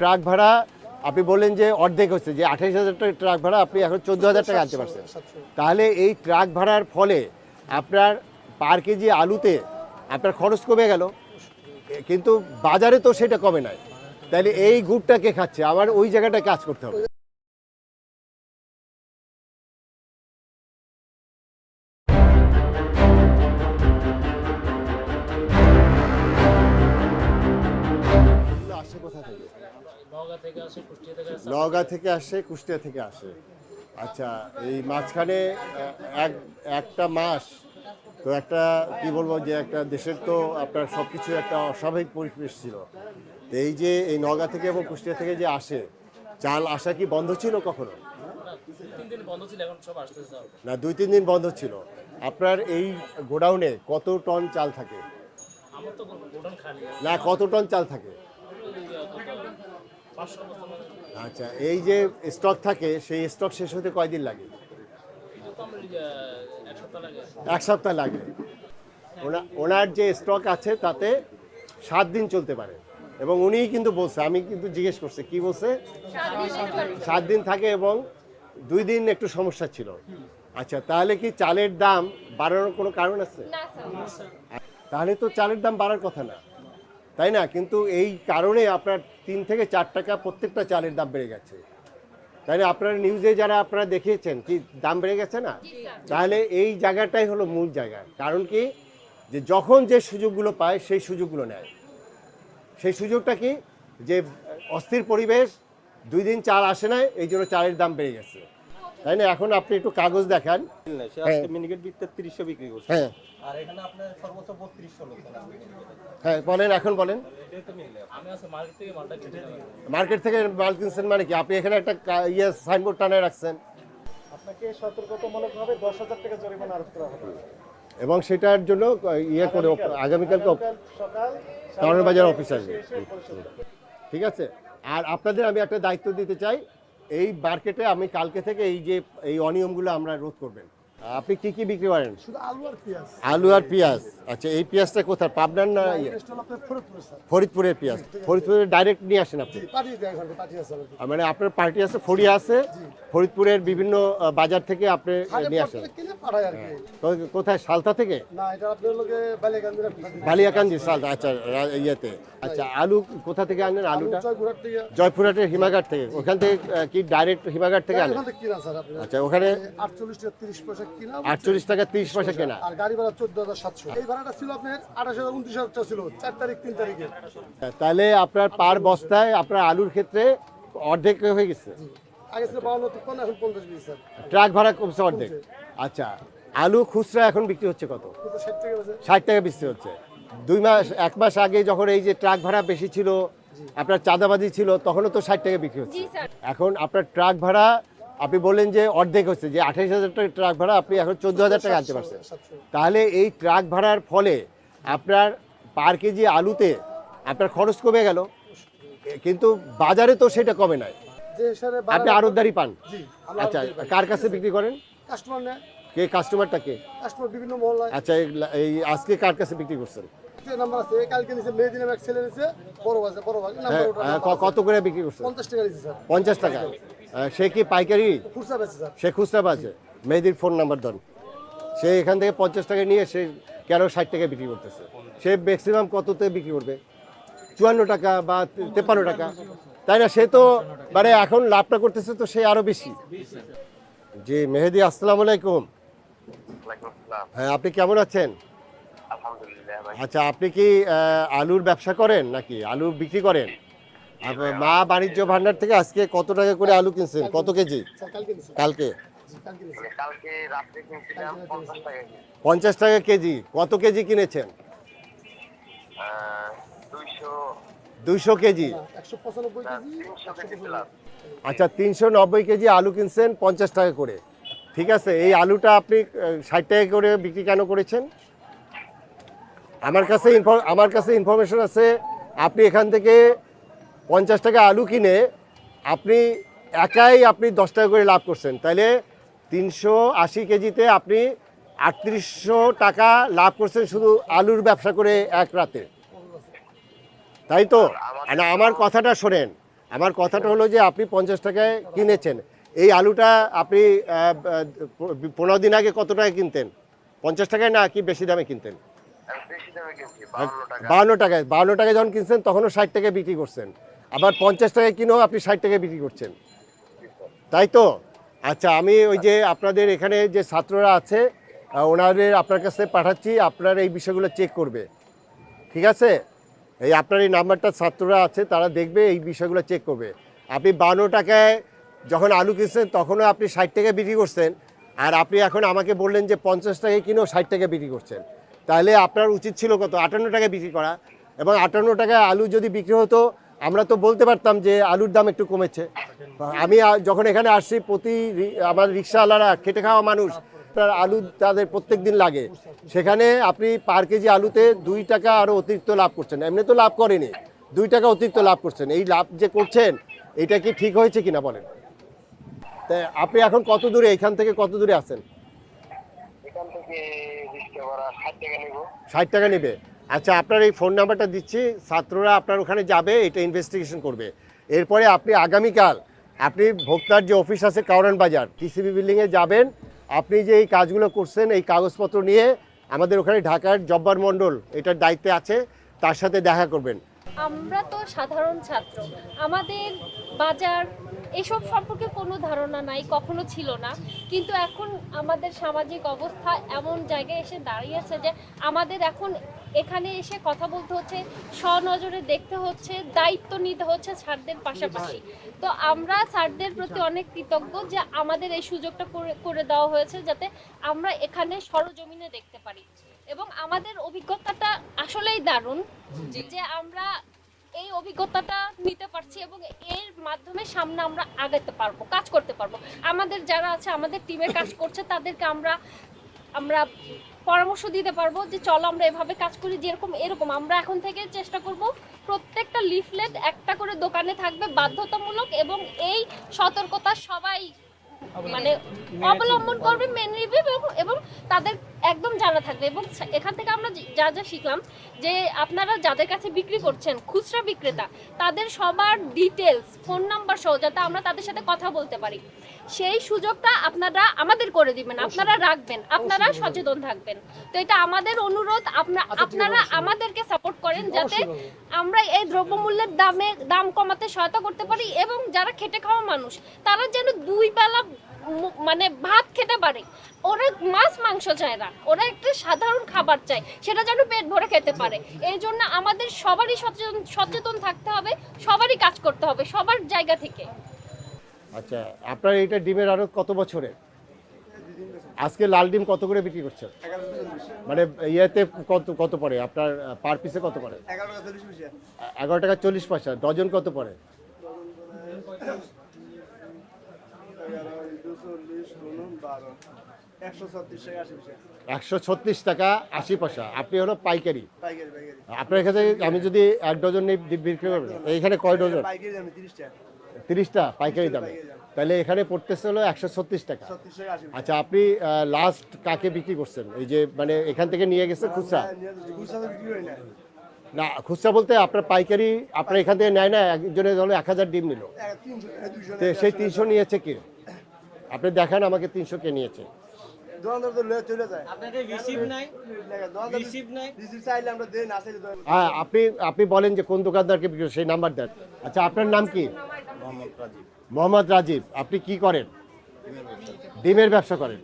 Truck ভাড়া আপনি বললেন যে অর্ধেক হচ্ছে, যে 28,000 টাকা ট্রাক ভাড়া আপনি এখন 14,000 টাকা আনতে পারছেন। তাহলে এই ট্রাক ভাড়ার ফলে আপনার পার কেজি আলুতে আপনার খরচ কমে গেল, কিন্তু বাজারে তো সেটা কমে নাই। তাহলে এই গুড়টা কে খাচ্ছে? আবার ওই জায়গাটায় কাজ করতে হবে। আসে কোথা থেকে? নওগাঁ থেকে আসে, কুষ্টিয়া থেকে আসে। আচ্ছা, এই মাঝখানে একটা মাস তো একটা কি বলবো, যে একটা দেশের তো আপনার সব কিছু একটা অস্বাভাবিক পরিবেশ ছিল। তো এই যে এই নওগাঁ থেকে এবং কুষ্টিয়া থেকে যে আসে, চাল আসা কি বন্ধ ছিল কখনো? না, 2-3 দিন বন্ধ ছিল। আপনার এই গোডাউনে কত টন চাল থাকে? না, কত টন চাল থাকে? আচ্ছা, এই যে স্টক থাকে, সেই স্টক শেষ হতে কয়দিন লাগে? 1 সপ্তাহ লাগে। ওনার যে স্টক আছে তাতে 7 দিন চলতে পারে, এবং উনিই কিন্তু বলছে, আমি কিন্তু জিজ্ঞেস করছি, কি বলছে? 7 দিন থাকে, এবং 2 দিন একটু সমস্যা ছিল। আচ্ছা, তাহলে কি চালের দাম বাড়ানোর কোনো কারণ আছে? তাহলে তো চালের দাম বাড়ার কথা না, তাই না? কিন্তু এই কারণে আপনার 3 থেকে 4 টাকা প্রত্যেকটা চালের দাম বেড়ে গেছে, তাই না? আপনার নিউজে যারা আপনারা দেখিয়েছেন, কি দাম বেড়ে গেছে না? তাহলে এই জায়গাটাই হলো মূল জায়গা। কারণ কি, যে যখন যে সুযোগগুলো পায় সেই সুযোগগুলো নেয়। সেই সুযোগটা কি, যে অস্থির পরিবেশ, 2 দিন চাল আসে না, এই জন্য চালের দাম বেড়ে গেছে, তাই না? এখন আপনি একটু কাগজ দেখান। মিনিকেট বিক্রি 300 বিক্রি করছে। হ্যাঁ আর এখানে আপনার সর্বোচ্চ 3200 লোক হ্যাঁ, বলেন, এখন বলেন। আমি আছে মার্কেট থেকে মালটা কিনে নিই। মার্কেট থেকে মাল কিনছেন মানে কি? আপনি এখানে একটা সাইনবোর্ড টানায় রাখছেন, আপনাকে সতর্কতামূলকভাবে 10,000 টাকা জরিমানা আরোপ করা হবে। এবং সেটার জন্য করে আগামীকালকে সকাল কারণ বাজার অফিস আসবে। ঠিক আছে। আর আপনাদের আমি একটা দায়িত্ব দিতে চাই, এই মার্কেটে আমি কালকে থেকে এই অনিয়মগুলো আমরা রোধ করবেন। আপনি কি কি বিক্রি করেন? শুধু আলু আর পেঁয়াজ। আলু আর পেঁয়াজ। আচ্ছা, এই পেঁয়াজটা কোথায়? পাবনার না ফরিদপুরের পেঁয়াজ? ফরিদপুরের ডাইরেক্ট নিয়ে আসেন আপনি? মানে আপনার পার্টি আছে, ফড়িয়া আছে, ফরিদপুরের বিভিন্ন বাজার থেকে আপনি নিয়ে আসেন? কোথায়, সালতা থেকে? বালিয়াকান্দি, সালতা। আচ্ছা, ইয়েতে। আচ্ছা, আলু কোথা থেকে আনেন? আলুটা জয়পুরহাটের হিমাগার থেকে। ওখান থেকে কি ডাইরেক্ট হিমাগার থেকে আনেন? আচ্ছা, ওখানে 48 টাকা 30 পয়সা কেনা, আর গাড়ি ভাড়া 14,700। এই ভাড়াটা ছিল আপনার 28,000 29,000 টাকা ছিল 4 তারিখ 3 তারিখে। তাহলে আপনার পার বস্তায় আপনার আলুর ক্ষেত্রে অর্ধেক হয়ে গেছে। আগে ছিল 52-53, এখন 50 বেশি স্যার। ট্রাক ভাড়া কমছে অর্ধেক। আচ্ছা, আলু খুচরা এখন বিক্রি হচ্ছে কত? 60 টাকা বেশি। 60 টাকা বিক্রি হচ্ছে। 1 মাস আগে যখন এই যে ট্রাক ভাড়া বেশি ছিল, আপনার চাঁদাবাজি ছিল, তখনও তো 60 টাকা বিক্রি হচ্ছে। এখন আপনার ট্রাক ভাড়া আপনি বললেন যে অর্ধেক হচ্ছে, যে 28,000 টাকা ট্রাক ভাড়া আপনি এখন 14,000 টাকা আনতে পারছেন। তাহলে এই ট্রাক ভাড়ার ফলে আপনার পার কেজি আলুতে আপনার খরচ কমে গেল, কিন্তু বাজারে তো সেটা কমে নাই। আপনি আড়তদারি পান? আচ্ছা, কার কাছে বিক্রি করেন? কাস্টমার নেয়। কে কাস্টমারটা কে? কাস্টমার বিভিন্ন মহল্লায়। আচ্ছা, এই আজকে কার কাছে বিক্রি করছেন? নাম্বার আছে, কালকে নিচে মেহেদি নামে এক ছেলে নিচে, বড় বাজার নাম্বার ওটা। কত করে বিক্রি করছেন? 50 টাকা নিচে স্যার। 50 টাকা। সে কি পাইকারি? খুচরা বেচে স্যার। সে খুচরা বাজে। মেহেদির ফোন নাম্বার দেন। সে এখান থেকে 50 টাকা নিয়ে সে কেন 60 টাকা বিক্রি করতেছে? সে ম্যাক্সিমাম কততে বিক্রি করবে? 54 টাকা বা 53 টাকা, তাই না? সে তো মানে এখন লাভটা করতেছে তো সে আরো বেশি। জি মেহেদি, আসসালামু আলাইকুম। হ্যাঁ, আপনি কেমন আছেন? আচ্ছা, আপনি কি আলুর ব্যবসা করেন নাকি আলু বিক্রি করেন? মা বাণিজ্য ভান্ডার থেকে আজকে কত টাকা করে আলু কিনছেন? কত কেজি? কালকে 50 টাকা কেজি। কত কেজি কিনেছেন? 200 কেজি। 195 কেজি। আচ্ছা, 390 কেজি আলু কিনছেন 50 টাকা করে। ঠিক আছে, এই আলুটা আপনি 60 টাকা করে বিক্রি কেন করেছেন? আমার কাছে ইনফরমেশন আছে, আপনি এখান থেকে 50 টাকা আলু কিনে আপনি আপনি 10 টাকা করে লাভ করছেন। তাহলে 380 কেজিতে আপনি 3800 টাকা লাভ করছেন শুধু আলুর ব্যবসা করে এক রাতে, তাই তো? আমার কথাটা শোনেন, আমার কথাটা হলো যে আপনি 50 টাকায় কিনেছেন, এই আলুটা আপনি 15 দিন আগে কত টাকায় কিনতেন? 50 টাকায় না কি বেশি দামে কিনতেন? বেশি দামে কিনছি 52 টাকা। 52 টাকায় যখন কিনছেন তখনও 60 টাকায় বিক্রি করছেন, আবার 50 টাকায় কিনেও আপনি 60 টাকায় বিক্রি করছেন, তাই তো? আচ্ছা, আমি ওই যে আপনাদের এখানে যে ছাত্ররা আছে ওনাদের আপনার কাছে পাঠাচ্ছি, আপনার এই বিষয়গুলো চেক করবে, ঠিক আছে? এই আপনার এই নাম্বারটা ছাত্ররা আছে তারা দেখবে, এই বিষয়গুলো চেক করবে। আপনি 52 টাকায় যখন আলু কিনছেন তখনও আপনি 60 টাকায় বিক্রি করছেন, আর আপনি এখন আমাকে বললেন যে 50 টাকায় কিনেও 60 টাকায় বিক্রি করছেন, তাহলে আপনার উচিত ছিল কত? 58 টাকায় বিক্রি করা। এবং 58 টাকায় আলু যদি বিক্রি হতো আমরা তো বলতে পারতাম যে আলুর দাম একটু কমেছে। আমি যখন এখানে আসছি আমার রিক্সাওয়ালারা খেটে খাওয়া মানুষ, তার আলু তাদের প্রত্যেক দিন লাগে, সেখানে আপনি পার কেজি আলুতে 2 টাকা আরও অতিরিক্ত লাভ করছেন। এমনি তো লাভ করেনি, 2 টাকা অতিরিক্ত লাভ করছেন। এই লাভ যে করছেন এটা কি ঠিক হয়েছে কিনা বলেন? তাই আপনি এখন কত দূরে, এখান থেকে কত দূরে আছেন? এখান থেকে রিক্সা ভাড়া 60 টাকা নিব। 60 টাকা নেবে। আচ্ছা, আপনার এই ফোন নাম্বারটা দিচ্ছি, ছাত্ররা আপনার ওখানে যাবে, এটা ইনভেস্টিগেশন করবে। এরপরে আপনি আগামীকাল আপনি ভোক্তার যে অফিস আছে কাউরান বাজার টিসিবি বিল্ডিংয়ে যাবেন। আপনি যে এই কাজগুলো করছেন এই কাগজপত্র নিয়ে আমাদের ওখানে ঢাকার জব্বার মণ্ডল এটার দায়িত্বে আছে, তার সাথে দেখা করবেন। আমরা তো সাধারণ ছাত্র, আমাদের বাজার এসব সম্পর্কে কোনো ধারণা নাই, কখনো ছিল না, কিন্তু এখন আমাদের সামাজিক অবস্থা এমন জায়গায় এসে দাঁড়িয়েছে যে আমাদের এখন এখানে এসে কথা বলতে হচ্ছে, স্বনজরে দেখতে হচ্ছে, দায়িত্ব নিতে হচ্ছে স্যারদের পাশাপাশি। তো আমরা স্যারদের প্রতি অনেক কৃতজ্ঞ যে আমাদের এই সুযোগটা করে দেওয়া হয়েছে যাতে আমরা এখানে সরজমিনে দেখতে পারি। এবং আমাদের অভিজ্ঞতাটা আসলেই দারুণ যে আমরা এই অভিজ্ঞতাটা নিতে পারছি এবং এর মাধ্যমে সামনে আমরা আগাতে পারবো, কাজ করতে পারবো। আমাদের যারা আছে, আমাদের টিমে কাজ করছে, তাদেরকে আমরা পরামর্শ দিতে পারবো যে চলো আমরা এভাবে কাজ করি, যেরকম এরকম। আমরা এখন থেকে চেষ্টা করব প্রত্যেকটা লিফলেট একটা করে দোকানে থাকবে বাধ্যতামূলক, এবং এই সতর্কতা সবাই মানে অবলম্বন করবে, মেনে নিবে এবং তাদের একদম জানা থাকবে। এবং এখান থেকে আমরা যা যা শিখলাম যে আপনারা যাদের কাছে বিক্রি করছেন, খুচরা বিক্রেতা, তাদের সবার ডিটেলস, ফোন নাম্বার সহ যাতে আমরা তাদের সাথে কথা বলতে পারি, সেই সুযোগটা আপনারা আমাদের করে দিবেন, আপনারা রাখবেন, আপনারা সচেতন থাকবেন। তো এটা আমাদের অনুরোধ, আপনারা আমাদেরকে সাপোর্ট করেন যাতে আমরা এই দ্রব্যমূল্যের দাম কমাতে সহায়তা করতে পারি, এবং যারা খেটে খাওয়া মানুষ তারা যেন 2 বেলা মানে ভাত খেতে পারে। ওরা মাছ মাংস চায় না, ওরা একটা সাধারণ খাবার চায়, সেটা যেন পেট ভরে খেতে পারে। এই জন্য আমাদের সবারই সচেতন থাকতে হবে, সবারই কাজ করতে হবে, সবার জায়গা থেকে। আচ্ছা, আপনার এইটা ডিমের আরো কত বছরে? আজকে লাল ডিম কত করে বিক্রি করছেন? মানে ইয়েতে কত পড়ে আপনার পার পিসে কত পড়ে? 11 টাকা 40 পয়সা। ডজন কত পড়ে? 136 টাকা 80 পয়সা। আপনি হলো পাইকারি। আপনার এখানে আমি যদি 1 ডজন নিই বিক্রি করবেন, এইখানে কয় ডজন? 30টা পাইকারি দামে, তাহলে এখানে পড়তেছে হলো 136 টাকা। আচ্ছা, আপনি লাস্ট কাকে বিক্রি করছেন? এই যে মানে এখান থেকে নিয়ে গেছে খুচরা? না, খুচরা বলতে আপনার পাইকারি আপনার এখান থেকে নেয় না, একজনের হলো 1000 ডিম নিল, সেই 300 নিয়েছে কি? আপনি দেখান আমাকে 300 কে নিয়েছে। হ্যাঁ, আপনি বলেন যে কোন দোকানদারকে বিক্রি, সেই নাম্বার দেন। আচ্ছা, আপনার নাম কি? মোহাম্মদ রাজীব। আপনি কি করেন? ডিমের ব্যবসা করেন।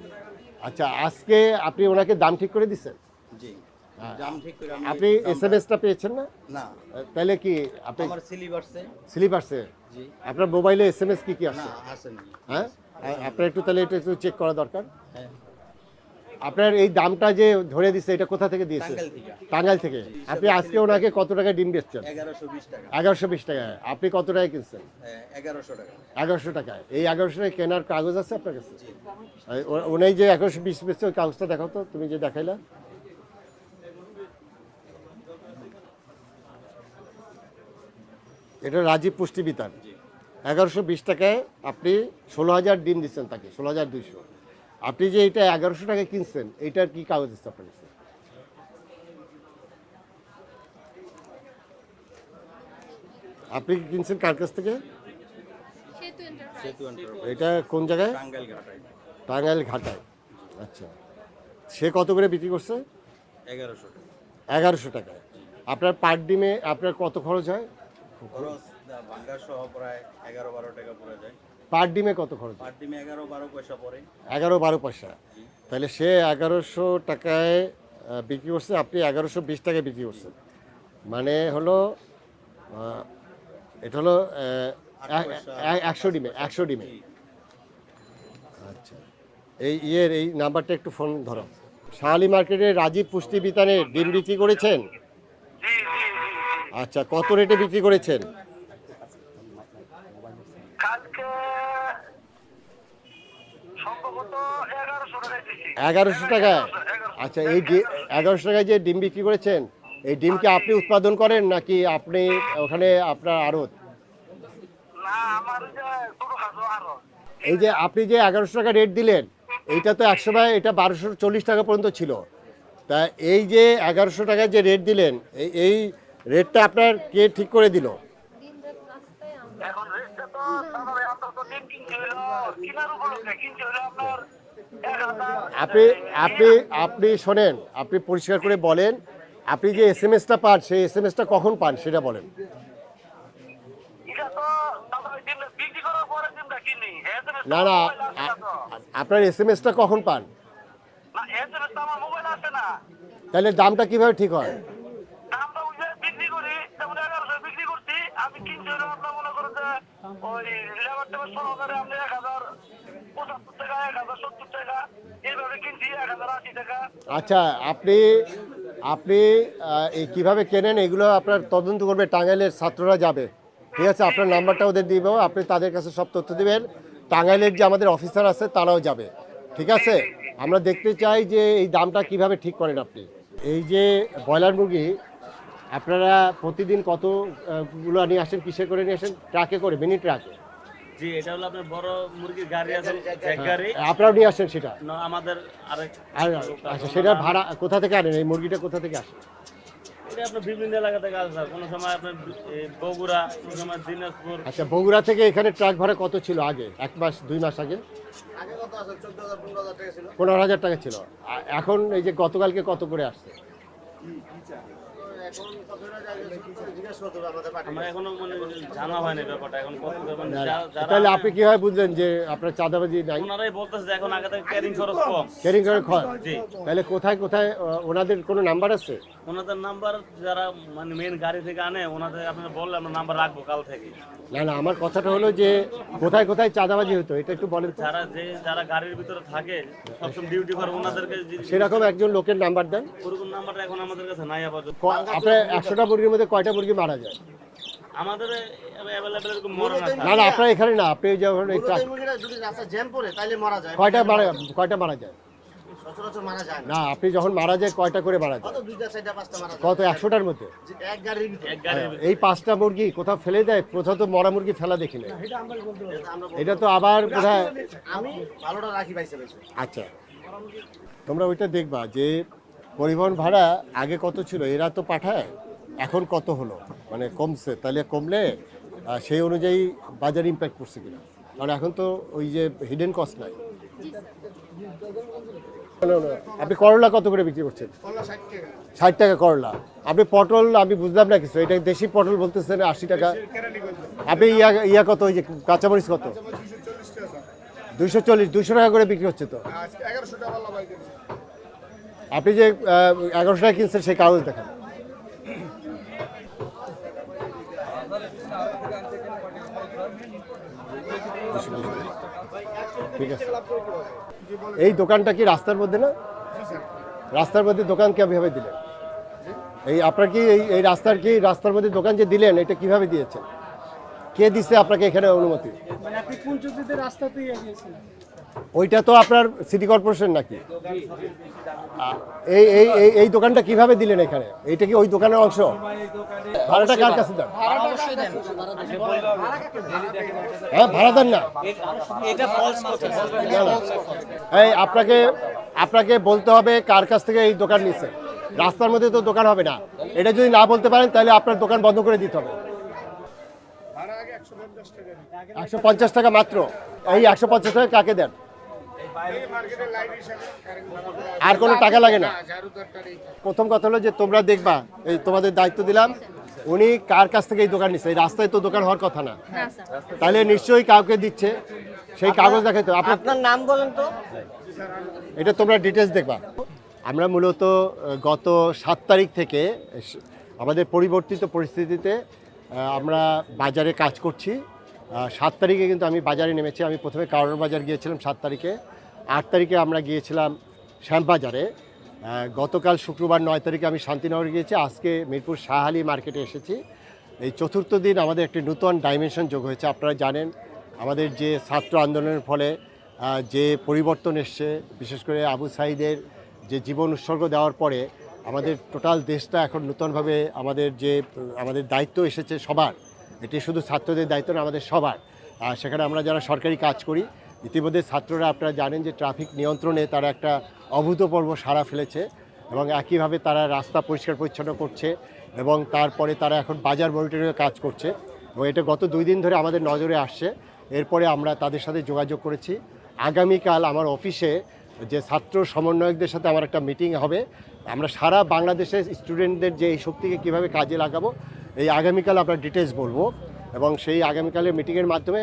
আচ্ছা, আজকে আপনি ওনাকে দাম ঠিক করে দিচ্ছেন? আপনি এসএমএসটা পেয়েছেন না? না, তাহলে কি আপনি আমার স্লিপ আসছে? আপনার মোবাইলে এসএমএস কি আসছে? আসেনি। হ্যাঁ, আপনার একটু তাহলে এটা একটু চেক করা দরকার। হ্যাঁ, আপনার এই দামটা যে ধরে দিচ্ছে এটা কোথা থেকে দিয়েছে? টাঙ্গাইল থেকে। টাঙ্গাইল থেকে। আপনি আজকে ওনাকে কত টাকা ডিম বেচছেন? 1120 টাকা। 1120 টাকায়। আপনি কত টাকায় কিনছেন? 1100 টাকা। 1100 টাকায়। এই 1100 টাকায় কেনার কাগজ আছে আপনার কাছে? উনি যে 1120 বেচছে ওই কাগজটা দেখাও তো, তুমি যে দেখাইলা। এটা রাজীব পুষ্টি বিতান। 1120 টাকায় আপনি 16,000 ডিম দিচ্ছেন তাকে, 16,200। আপনি যে এটা 1100 টাকায় কিনছেন, এইটার কি কাগজ দিচ্ছে আপনার কাছে? আপনি কি কিনছেন কার কাছ থেকে? সেতু এন্টারপ্রাইজ এটা কোন জায়গায়? টাঙ্গাইল ঘাটায় টাঙ্গাইল ঘাটায়। আচ্ছা, সে কত করে বিক্রি করছে? 1100 টাকা 1100 টাকায়। আপনার পার ডিমে আপনার কত খরচ হয়? খরচ ভাঙ্গা সহ প্রায় 11-12 টাকা পড়ে যায়। পার ডিমে কত খরচ? পার ডিমে 11-12 পয়সা পড়ে। 11-12 পয়সা। তাহলে সে 1100 টাকায় বিক্রি করছে, আপনি 1120 টাকায় বিক্রি করছেন। মানে হলো এটা হলো 100 ডিমে 100 ডিমে। আচ্ছা, এই নাম্বারটা একটু ফোন ধরো। শাহালি মার্কেটে রাজীব পুষ্টি বিতানে ডিম বিক্রি করেছেন? আচ্ছা, কত রেটে বিক্রি করেছেন? কালকে সম্ভবত 1100 টাকায় দিছি। 1100 টাকায়। আচ্ছা, এই 1100 টাকায় যে ডিম বিক্রি করেছেন, এই ডিম কি আপনি উৎপাদন করেন নাকি আপনি ওখানে আপনার আড়ত? না, আমার যে ছোট খাটো আরো এই যে আপনি যে 1100 টাকা রেট দিলেন, এইটা তো একসময় এটা 1240 টাকা পর্যন্ত ছিল। তা এই যে 1100 টাকায় যে রেট দিলেন, এই রেটটা আপনার কে ঠিক করে দিল? দিনরাত রাস্তায় আমরা এখন রেটটা তো তারপরে আমরা তো ডিম কিনতে হইলো কিনার উপলক্ষে কিনতে হইলো আপনার 1000। আপনি আপনি আপনি শোনেন, আপনি পরিষ্কার করে বলেন, আপনি যে এসএমএসটা পান সেই এসএমএসটা কখন পান সেটা বলেন। এটা তো তারপরে ডিম বিক্রি করার পরে ডিমটা কিনি। এসএমএস না না, আপনার এসএমএসটা কখন পান? না, এসএমএস তো আমার মোবাইলে আসে না। তাহলে দামটা কিভাবে ঠিক হয়? দামটা ওই যে বিক্রি করি, যেমন 1100 বিক্রি করছি, আমি কিনতে হইলো আপনার মনে করেন যে ওই লেবার টেবার সহকারে আপনি 1075 টাকা 1070 টাকা এইভাবে কিনছি 1080 টাকা। আচ্ছা, আপনি আপনি এই কীভাবে কেনেন এগুলো আপনার তদন্ত করবে, টাঙ্গাইলের ছাত্ররা যাবে, ঠিক আছে? আপনার নাম্বারটা ওদের দিব, আপনি তাদের কাছে সব তথ্য দেবেন। টাঙ্গাইলের যে আমাদের অফিসার আছে তারাও যাবে, ঠিক আছে? আমরা দেখতে চাই যে এই দামটা কিভাবে ঠিক করেন আপনি। এই যে ব্রয়লার মুরগি আপনারা প্রতিদিন কতগুলো নিয়ে আসেন? কিসে করে নিয়ে আসেন? ট্রাকে করে, মিনি ট্রাকে? জি, এটা হলো আপনার বড় মুরগির গাড়ি আছে, জ্যাক গাড়ি। আপনারাও নিয়ে আসেন সেটা? না, আমাদের আরেক আর আচ্ছা, সেটা ভাড়া কোথা থেকে আনেন? এই মুরগিটা কোথা থেকে আসে? এটা আপনার বিভিন্ন এলাকা থেকে আসে, কোনো সময় আপনার বগুড়া, কোনো সময় দিনাজপুর। আচ্ছা, বগুড়া থেকে এখানে ট্রাক ভাড়া কত ছিল আগে? 1 মাস 2 মাস আগে 15,000 টাকা ছিল। এখন এই যে গতকালকে কত করে আসছে? আমার এখনো মানে জানা হয়নি ব্যাপারটা, এখন কত মানে না, না। যারা তাহলে আপনি কিভাবে বুঝলেন যে আপনার চাঁদাবাজি নাই? ওনারাই বলতেছে যে এখন আগে থেকে ক্যারিং খরচ কম। কেরিং করে খয়? জি, তাহলে কোথায় কোথায় ওনাদের কোনো নাম্বার আছে? ওনাদের নাম্বার যারা মানে মেন গাড়ি থেকে আনে, ওনাদের আপনারা বললে আমরা নাম্বার রাখবো কাল থেকে। না না, আমার কথাটা হলো যে কোথায় কোথায় চাঁদাবাজি হতো এটা একটু বলেন তো। যারা গাড়ির ভিতরে থাকে সবসময় ডিউটি করে, ওনাদেরকে সেরকম একজন লোকের নাম্বার দেন। ওরকম নাম্বারটা এখন আমাদের কাছে নাই আপাতত। আপনার 100টা মুরগির মধ্যে কয়টা মুরগি মারা যায়? আমাদের অ্যাভেলেবেল এরকম মরণ আছে। না না, আপনার এখানে না, আপনি যখন এই ট্রাক যদি রাস্তা জ্যাম পড়ে তাহলে মারা যায়। কয়টা মারা যায়? সচরাচর মারা যায় না। না, আপনি যখন মারা যায় কয়টা করে মারা যায়? কত 2টা 4টা 5টা মারা যায়। কত? 100টার মধ্যে? এক গাড়ির ভিতরে। এক গাড়ির এই 5টা মুরগি কোথাও ফেলে দেয়? কোথাও তো মরা মুরগি ফেলা দেখি না। এটা তো আবার কোথায়? আমি ভালোটা রাখি পাইছে। আচ্ছা, তোমরা ওইটা দেখবা যে পরিবহন ভাড়া আগে কত ছিল, এরা তো পাঠায়, এখন কত হলো, মানে কমছে। তাহলে কমলে সেই অনুযায়ী বাজার ইম্প্যাক্ট করছে কিনা, কারণ এখন তো ওই যে হিডেন কস্ট নাই। আপনি করলা কত করে বিক্রি করছেন? 60 টাকা করলা। আপনি পটল, আমি বুঝলাম না কিছু, এটা দেশি পটল বলতেছেন 80 টাকা। আপনি ইয়া কত, ওই যে কাঁচামরিচ কত? 240, 200 টাকা করে বিক্রি হচ্ছে তো। আপনি যে 1100 টাকা কিনছেন সেই কাগজ দেখান। ঠিক আছে, এই দোকানটা কি রাস্তার মধ্যে না? রাস্তার মধ্যে দোকান কিভাবে দিলেন? এই আপনার কি এই রাস্তার মধ্যে দোকান যে দিলেন, এটা কিভাবে দিয়েছেন? কে দিচ্ছে আপনাকে এখানে অনুমতি? মানে আপনি কোন চুক্তিতে রাস্তাতেই গিয়েছিলেন? ওইটা তো আপনার সিটি কর্পোরেশন নাকি? এই এই এই এই দোকানটা কিভাবে দিলেন এখানে? এইটা কি ওই দোকানের অংশ? ভাড়াটা কার কাছে দেন? হ্যাঁ, ভাড়া দেন না? না, না। এই আপনাকে বলতে হবে কার কাছ থেকে এই দোকান নিচ্ছে। রাস্তার মধ্যে তো দোকান হবে না। এটা যদি না বলতে পারেন তাহলে আপনার দোকান বন্ধ করে দিতে হবে। 150 টাকা মাত্র। এই 150 টাকা কাকে দেন? আর কোনো টাকা লাগে না। প্রথম কথা হলো যে তোমরা দেখবা, এই তোমাদের দায়িত্ব দিলাম, উনি কার কাছ থেকে এই দোকান নিচ্ছে? এই রাস্তায় তো দোকান হওয়ার কথা না, তাহলে নিশ্চয়ই কাউকে দিচ্ছে, সেই কাগজ দেখাতে হবে। আপনার নাম বলেন তো? এটা তোমরা ডিটেলস দেখবা। আমরা মূলত গত 7 তারিখ থেকে আমাদের পরিবর্তিত পরিস্থিতিতে আমরা বাজারে কাজ করছি। 7 তারিখে কিন্তু আমি বাজারে নেমেছি। আমি প্রথমে কারণ বাজার গিয়েছিলাম 7 তারিখে, 8 তারিখে আমরা গিয়েছিলাম শ্যামবাজারে, গতকাল শুক্রবার 9 তারিখে আমি শান্তিনগর গিয়েছি, আজকে মিরপুর শাহালি মার্কেটে এসেছি। এই চতুর্থ দিন আমাদের একটি নতুন ডাইমেনশন যোগ হয়েছে। আপনারা জানেন আমাদের যে ছাত্র আন্দোলনের ফলে যে পরিবর্তন এসছে, বিশেষ করে আবু সাঈদের যে জীবন উৎসর্গ দেওয়ার পরে আমাদের টোটাল দেশটা এখন নতুনভাবে আমাদের দায়িত্ব এসেছে সবার। এটি শুধু ছাত্রদের দায়িত্ব না, আমাদের সবার। সেখানে আমরা যারা সরকারি কাজ করি, ইতিমধ্যে ছাত্ররা আপনারা জানেন যে ট্রাফিক নিয়ন্ত্রণে তারা একটা অভূতপূর্ব সাড়া ফেলেছে এবং একইভাবে তারা রাস্তা পরিষ্কার পরিচ্ছন্ন করছে এবং তারপরে তারা এখন বাজার মনিটরিংয়ে কাজ করছে এবং এটা গত 2 দিন ধরে আমাদের নজরে আসছে। এরপরে আমরা তাদের সাথে যোগাযোগ করেছি। আগামীকাল আমার অফিসে যে ছাত্র সমন্বয়কদের সাথে আমার একটা মিটিং হবে। আমরা সারা বাংলাদেশের স্টুডেন্টদের যে এই শক্তিকে কীভাবে কাজে লাগাবো, এই আগামীকাল আমরা ডিটেলস বলবো এবং সেই আগামীকালের মিটিংয়ের মাধ্যমে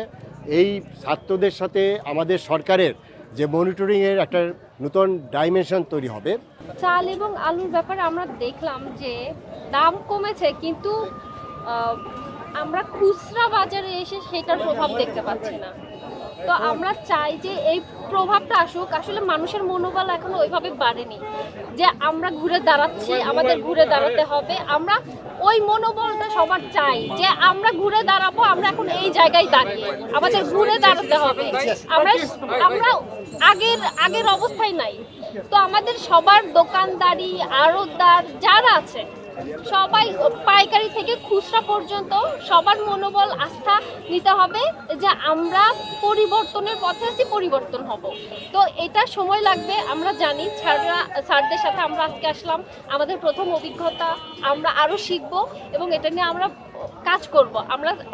এই ছাত্রদের সাথে আমাদের সরকারের যে মনিটরিংয়ের একটা নতুন ডাইমেনশন তৈরি হবে। চাল এবং আলুর ব্যাপারে আমরা দেখলাম যে দাম কমেছে, কিন্তু আমরা খুচরা বাজারে এসে সেটার প্রভাব দেখতে পাচ্ছি না। তো আমরা চাই যে এই প্রভাবটা আসুক। আসলে মানুষের মনোবল এখনো ওইভাবে বাড়েনি যে আমরা ঘুরে দাঁড়াচ্ছি, আমাদের ঘুরে দাঁড়াতে হবে। আমরা ওই মনোবলটা সবার চাই যে আমরা ঘুরে দাঁড়াবো, আমরা এখন এই জায়গায় দাঁড়িয়ে আমাদের ঘুরে দাঁড়াতে হবে। আমরা আগের অবস্থায় নাই। তো আমাদের সবার দোকানদারি, আড়তদার যারা আছে সবাই, পাইকারি থেকে খুচরা পর্যন্ত সবার মনোবল, আস্থা নিতে হবে যে আমরা পরিবর্তনের পথে আছি, পরিবর্তন হব। তো এটা সময় লাগবে, আমরা জানি। স্যারদের সাথে আমরা আজকে আসলাম, আমাদের প্রথম অভিজ্ঞতা, আমরা আরও শিখব এবং এটা নিয়ে আমরা কাজ করব।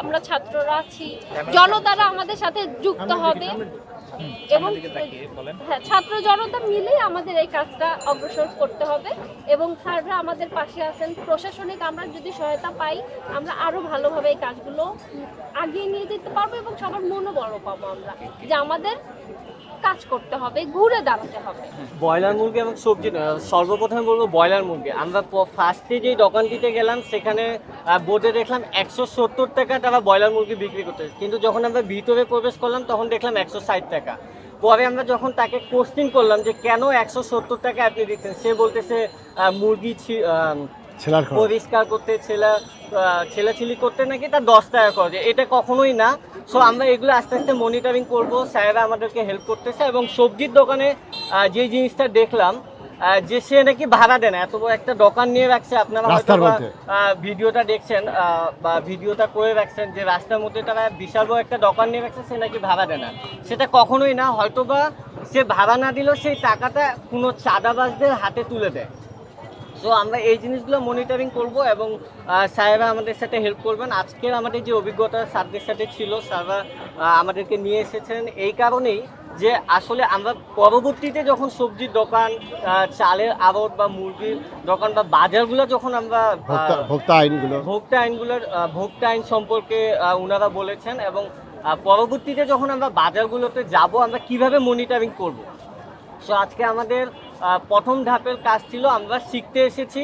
আমরা ছাত্ররা আছি, জনতারা আমাদের সাথে যুক্ত হবে এবং হ্যাঁ, ছাত্র জনতা মিলেই আমাদের এই কাজটা অগ্রসর করতে হবে এবং স্যাররা আমাদের পাশে আছেন। প্রশাসনিক আমরা যদি সহায়তা পাই, আমরা আরো ভালোভাবে এই কাজগুলো আগিয়ে নিয়ে যেতে পারবো এবং সবার মনোবলও পাবো আমরা যে আমাদের কাজ করতে হবে, ঘুরে দাঁড়াতে হবে। ব্রয়লার মুরগি এবং সবজি, সর্বপ্রথমে বলবো ব্রয়লার মুরগি। আমরা ফার্স্টে যেই দোকানটিতে গেলাম সেখানে বোর্ডে দেখলাম 170 টাকা তারা ব্রয়লার মুরগি বিক্রি করতে, কিন্তু যখন আমরা ভিতরে প্রবেশ করলাম তখন দেখলাম 160 টাকা। পরে আমরা যখন তাকে কোশ্চেন করলাম যে কেন 170 টাকা আপনি দিচ্ছেন, সে বলতেছে মুরগি পরিষ্কার করতে, ছেলাছিলি করতে নাকি তার 10 টাকা করে। এটা কখনোই না। সো আমরা এগুলো আস্তে আস্তে মনিটরিং করবো, স্যারেরা আমাদেরকে হেল্প করতেছে। এবং সবজির দোকানে যে জিনিসটা দেখলাম যে সে নাকি ভাড়া দেয় না, এত বড় একটা দোকান নিয়ে রাখছে। আপনারা হয়তো ভিডিওটা দেখছেন বা ভিডিওটা করে রাখছেন যে রাস্তার মধ্যে তারা বিশাল বড় একটা দোকান নিয়ে রাখছে, সে নাকি ভাড়া দেয় না। সেটা কখনোই না। হয়তোবা সে ভাড়া না দিলেও সেই টাকাটা কোনো চাঁদাবাজদের হাতে তুলে দেয়। সো আমরা এই জিনিসগুলো মনিটরিং করব এবং স্যারেরা আমাদের সাথে হেল্প করবেন। আজকের আমাদের যে অভিজ্ঞতা স্যারদের সাথে ছিল, স্যাররা আমাদেরকে নিয়ে এসেছেন এই কারণেই যে আসলে আমরা পরবর্তীতে যখন সবজির দোকান, চালের আড়ত বা মুরগির দোকান বা বাজারগুলো যখন আমরা ভোক্তা আইন সম্পর্কে ওনারা বলেছেন এবং পরবর্তীতে যখন আমরা বাজারগুলোতে যাব আমরা কিভাবে মনিটরিং করব। সো আজকে আমাদের প্রথম ধাপের কাজ ছিল, আমরা শিখতে এসেছি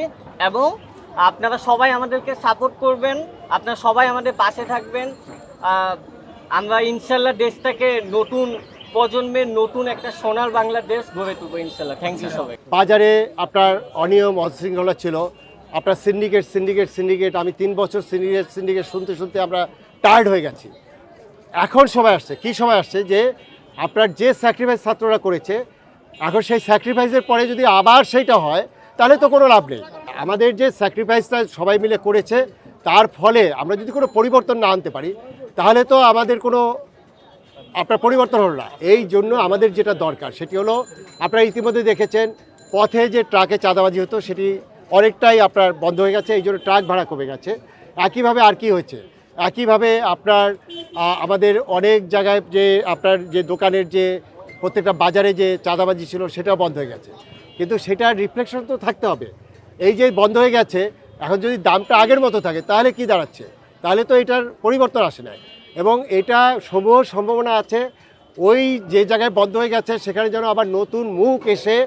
এবং আপনারা সবাই আমাদেরকে সাপোর্ট করবেন, আপনারা সবাই আমাদের পাশে থাকবেন। আমরা ইনশাল্লাহ দেশটাকে নতুন প্রজন্মের নতুন একটা সোনার বাংলাদেশ গড়ে তুলবো ইনশাল্লাহ। থ্যাংক ইউ সবাই। বাজারে আপনার অনিয়ম অশৃঙ্খলা ছিল, আপনার সিন্ডিকেট আমি 3 বছর সিন্ডিকেট শুনতে আমরা টায়ার্ড হয়ে গেছি। এখন সময় আসছে, কি সময় আসছে যে আপনার যে স্যাক্রিফাইস ছাত্ররা করেছে, এখন সেই স্যাক্রিফাইসের পরে যদি আবার সেইটা হয় তাহলে তো কোনো লাভ নেই। আমাদের যে স্যাক্রিফাইসটা সবাই মিলে করেছে তার ফলে আমরা যদি কোনো পরিবর্তন না আনতে পারি তাহলে তো আমাদের কোনো আপনার পরিবর্তন হলো না। এই জন্য আমাদের যেটা দরকার সেটি হলো, আপনারা ইতিমধ্যে দেখেছেন পথে যে ট্রাকে চাঁদাবাজি হতো সেটি অনেকটাই আপনার বন্ধ হয়ে গেছে, এই জন্য ট্রাক ভাড়া কমে গেছে। একইভাবে আর কি হয়েছে, একইভাবে আপনার আমাদের অনেক জায়গায় যে আপনার যে দোকানের যে প্রত্যেকটা বাজারে যে চাঁদাবাজি ছিল সেটাও বন্ধ হয়ে গেছে, কিন্তু সেটার রিফ্লেকশন তো থাকতে হবে। এই যে বন্ধ হয়ে গেছে, এখন যদি দামটা আগের মতো থাকে তাহলে কি দাঁড়াচ্ছে? তাহলে তো এটার পরিবর্তন আসে না, এবং এটা সমূহ সম্ভাবনা আছে ওই যে জায়গায় বন্ধ হয়ে গেছে সেখানে যেন আবার নতুন মুখ এসে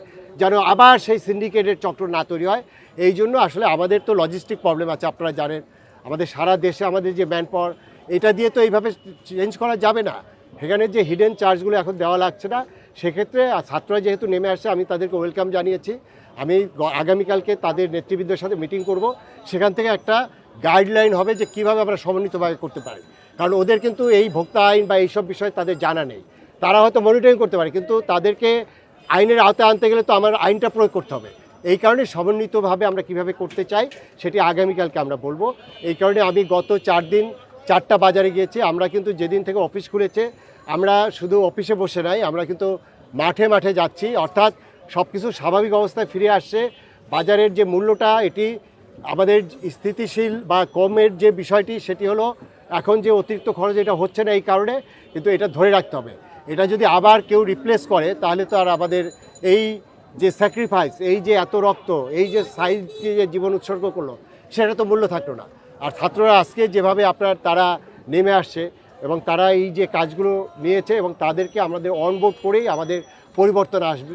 যেন আবার সেই সিন্ডিকেটের চক্র না তৈরি হয়। এই জন্য আসলে আমাদের তো লজিস্টিক প্রবলেম আছে, আপনারা জানেন আমাদের সারা দেশে আমাদের যে ম্যান পাওয়ার, এটা দিয়ে তো এইভাবে চেঞ্জ করা যাবে না। সেখানে যে হিডেন চার্জগুলো এখন দেওয়া লাগছে না, সেক্ষেত্রে ছাত্ররা যেহেতু নেমে আসছে আমি তাদেরকে ওয়েলকাম জানিয়েছি। আমি আগামীকালকে তাদের নেতৃবৃন্দের সাথে মিটিং করব, সেখান থেকে একটা গাইডলাইন হবে যে কীভাবে আমরা সমন্বিতভাবে করতে পারি। কারণ ওদের কিন্তু এই ভোক্তা আইন বা এইসব বিষয়ে তাদের জানা নেই। তারা হয়তো মনিটরিং করতে পারে, কিন্তু তাদেরকে আইনের আওতায় আনতে গেলে তো আমার আইনটা প্রয়োগ করতে হবে। এই কারণে সমন্বিতভাবে আমরা কিভাবে করতে চাই সেটি আগামীকালকে আমরা বলবো। এই কারণে আমি গত 4 দিন 4টা বাজারে গিয়েছি। আমরা কিন্তু যেদিন থেকে অফিস খুলেছে আমরা শুধু অফিসে বসে নাই, আমরা কিন্তু মাঠে মাঠে যাচ্ছি, অর্থাৎ সব কিছু স্বাভাবিক অবস্থায় ফিরে আসছে। বাজারের যে মূল্যটা এটি আমাদের স্থিতিশীল বা কমের যে বিষয়টি সেটি হলো এখন যে অতিরিক্ত খরচ এটা হচ্ছে না এই কারণে, কিন্তু এটা ধরে রাখতে হবে। এটা যদি আবার কেউ রিপ্লেস করে তাহলে তো আর আমাদের এই যে স্যাক্রিফাইস, এই যে এত রক্ত, এই যে সাইজকে যে জীবন উৎসর্গ করলো সেটা তো মূল্য থাকলো না। আর ছাত্ররা আজকে যেভাবে আপনার তারা নেমে আসছে এবং তারা এই যে কাজগুলো নিয়েছে এবং তাদেরকে আমাদের অনবোর্ড করেই আমাদের পরিবর্তন আসবে।